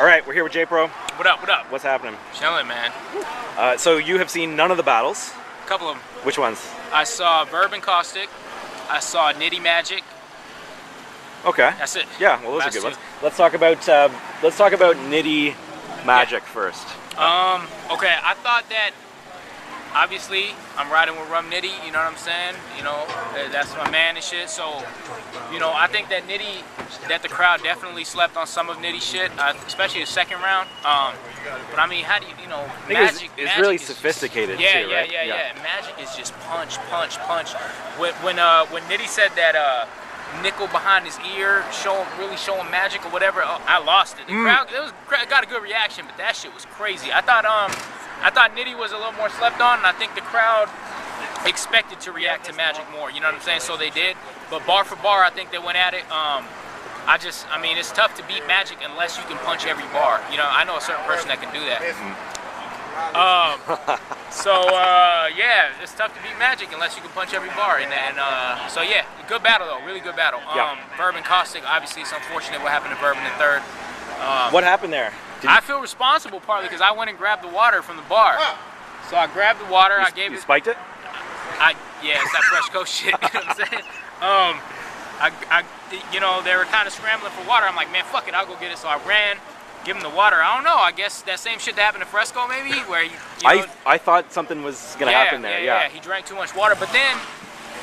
All right, we're here with J-Pro. What up, what up? What's happening? Chilling, man. So you have seen none of the battles. A couple of them. Which ones? I saw Verb and Caustic. I saw Nitty Magic. Okay. That's it. Yeah, well, those Last are good two. ones. Let's talk about Nitty Magic first. Okay, I thought that, obviously, I'm riding with Rum Nitty, you know what I'm saying? You know, that's my man and shit, so, you know, I think that the crowd definitely slept on some of Nitty's shit, especially the second round. But I mean, how do you know, Magic it's really is sophisticated just, too, right? Yeah. Magic is just punch, punch, punch. When Nitty said that, nickel behind his ear, really showing magic or whatever, I lost it. The crowd got a good reaction, but that shit was crazy. I thought Nitty was a little more slept on, and I think the crowd expected to react to Magic more. You know what I'm saying? So they did. But bar for bar, I think they went at it. I mean, it's tough to beat Magic unless you can punch every bar. You know, I know a certain person that can do that. Yeah, it's tough to beat Magic unless you can punch every bar. So yeah, good battle though, really good battle. Verb and Caustic, obviously it's unfortunate what happened to Verb in the third. What happened there? I feel responsible partly because I went and grabbed the water from the bar. So I grabbed the water, I gave it. You spiked it? Yeah, it's that fresh coast shit. You know what I'm saying? You know, they were kind of scrambling for water. I'm like, man, fuck it, I'll go get it. So I ran. Give him the water. I don't know. I guess that same shit that happened to Fresco, maybe, where I thought something was gonna happen there. Yeah. He drank too much water, but then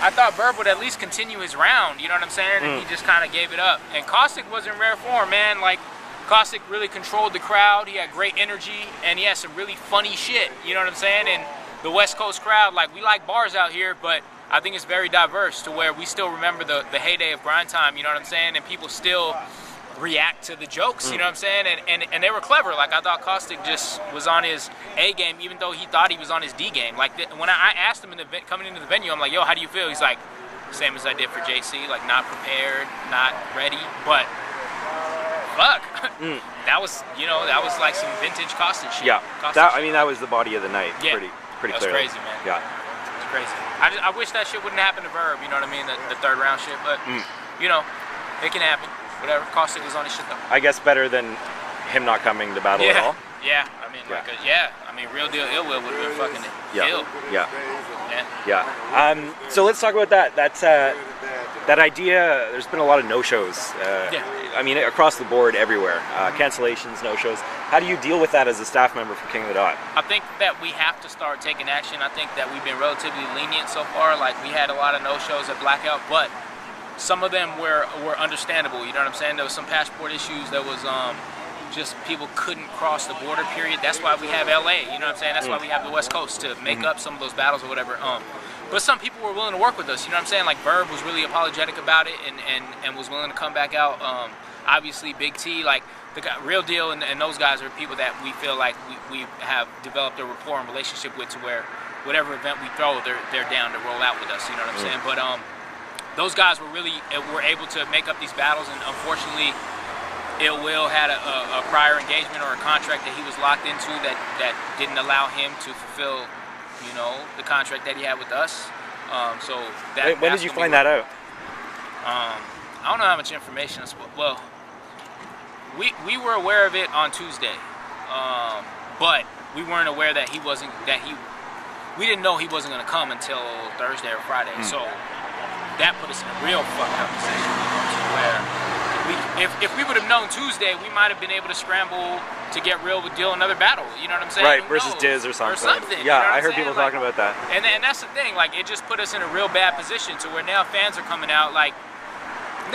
I thought Verb would at least continue his round. You know what I'm saying? And he just kind of gave it up. And Caustic was in rare form, man. Like Caustic really controlled the crowd. He had great energy, and he had some really funny shit. You know what I'm saying? And the West Coast crowd, like we like bars out here, but I think it's very diverse to where we still remember the heyday of grind time. You know what I'm saying? And people still react to the jokes, you know what I'm saying? And they were clever. Like I thought Caustic just was on his A game, even though he thought he was on his D game. Like when I asked him coming into the venue, I'm like, yo, how do you feel? He's like, same as I did for JC, like not prepared, not ready, but fuck. That was like some vintage Caustic shit. Yeah, that was the body of the night. Yeah. Pretty That's clearly. crazy, man. Yeah. It's crazy. I wish that shit wouldn't happen to Verb, you know what I mean? The third round shit, but you know, it can happen. Whatever, Caustic was on his shit though. I guess better than him not coming to battle at all. Yeah, I mean, Real Deal Ill Will would have been fucking ill. Yeah. So let's talk about that. That idea. There's been a lot of no-shows. I mean, across the board, everywhere. Cancellations, no-shows. How do you deal with that as a staff member for King of the Dot? I think that we have to start taking action. I think that we've been relatively lenient so far. Like we had a lot of no-shows at Blackout, but some of them were understandable, you know what I'm saying? There was some passport issues, there was just people couldn't cross the border, period. That's why we have LA, you know what I'm saying? That's why we have the West Coast to make up some of those battles or whatever. But some people were willing to work with us, you know what I'm saying? Like Verb was really apologetic about it and was willing to come back out. Obviously Big T, like the guy, Real Deal and those guys are people that we feel like we have developed a rapport and relationship with to where whatever event we throw, they're down to roll out with us, you know what I'm saying? But those guys were able to make up these battles, and unfortunately, Ill Will had a prior engagement or a contract that he was locked into that didn't allow him to fulfill, you know, the contract that he had with us. When did you find that out? I don't know how much information. Well, we were aware of it on Tuesday, but we weren't aware that we didn't know he wasn't going to come until Thursday or Friday. So that put us in a real fucked up position, where if we would have known Tuesday, we might have been able to scramble to get Real with Deal another battle. You know what I'm saying? Right, versus Diz or something. you Yeah, know I heard people talking about that. And that's the thing. Like, it just put us in a real bad position to where now fans are coming out. Like,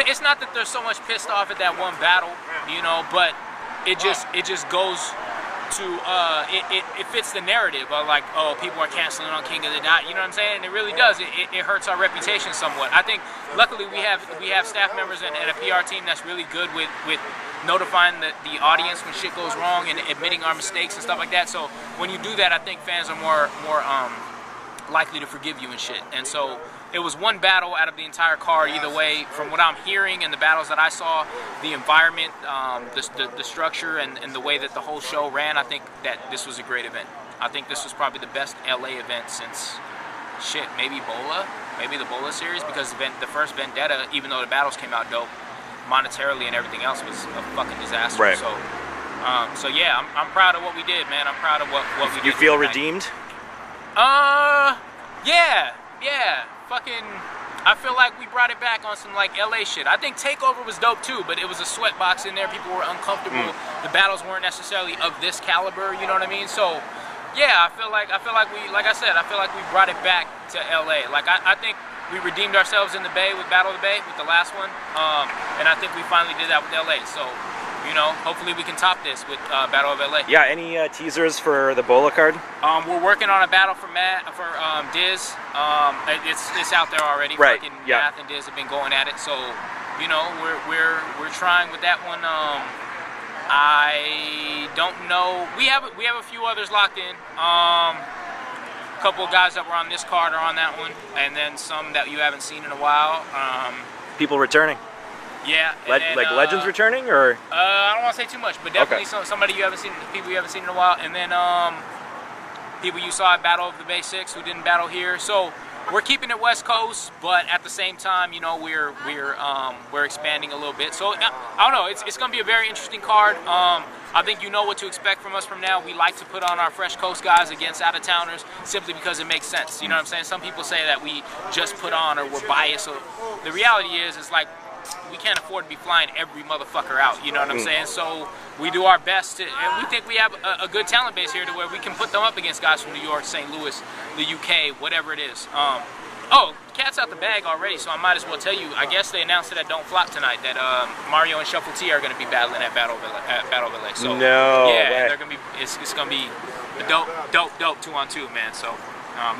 it's not that they're so much pissed off at that one battle, you know, but it just goes to it fits the narrative of like, oh, people are canceling on King of the Dot, you know what I'm saying? And it really does. It hurts our reputation somewhat. I think luckily we have staff members and a PR team that's really good with notifying the audience when shit goes wrong and admitting our mistakes and stuff like that. So when you do that, I think fans are more likely to forgive you and shit. And so it was one battle out of the entire card either way. From what I'm hearing and the battles that I saw, the environment, the structure, and the way that the whole show ran, I think that this was a great event. I think this was probably the best LA event since, shit, maybe BOLA, maybe the BOLA series, because the first Vendetta, even though the battles came out dope, monetarily and everything else was a fucking disaster. Right. So So yeah, I'm proud of what we did, man. I'm proud of what we did. You feel tonight. redeemed? Yeah. Fucking, I feel like we brought it back on some like LA shit. I think Takeover was dope too, but it was a sweatbox in there. People were uncomfortable. The battles weren't necessarily of this caliber. You know what I mean? So yeah, I feel like we, like I said, I feel like we brought it back to LA. Like I think we redeemed ourselves in the Bay with Battle of the Bay with the last one, and I think we finally did that with LA. So. You know, hopefully we can top this with Battle of LA. Yeah, any teasers for the BOLA card? We're working on a battle for Diz. It's out there already. Right. Fucking Yeah. Math and Diz have been going at it, so you know we're trying with that one. I don't know. We have a few others locked in. A couple of guys that were on this card are on that one, and then some that you haven't seen in a while. People returning. Yeah, Like legends returning, or I don't want to say too much, but definitely somebody you haven't seen, people you haven't seen in a while, and then people you saw at Battle of the Bay 6 who didn't battle here. So we're keeping it West Coast, but at the same time, you know, we're expanding a little bit. So I don't know, it's gonna be a very interesting card. I think you know what to expect from us from now. We like to put on our Fresh Coast guys against out-of-towners simply because it makes sense. You know what I'm saying? Some people say that we just put on or we're biased. So the reality is, it's like, we can't afford to be flying every motherfucker out, you know what I'm saying? So we do our best to, and we think we have a good talent base here to where we can put them up against guys from New York, St. Louis, the UK, whatever it is. Oh, cat's out the bag already, so I might as well tell you, I guess they announced it at Don't Flop tonight that Mario and Shuffle T are going to be battling at Battle of LA. So, no yeah, way. and they're going to be, it's going to be a dope 2-on-2, man. So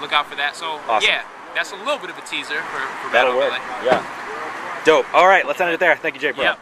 look out for that. So, awesome. Yeah, that's a little bit of a teaser for That'll Battle of work. LA. Yeah. Dope. All right, let's end it there. Thank you, Jay. Yep.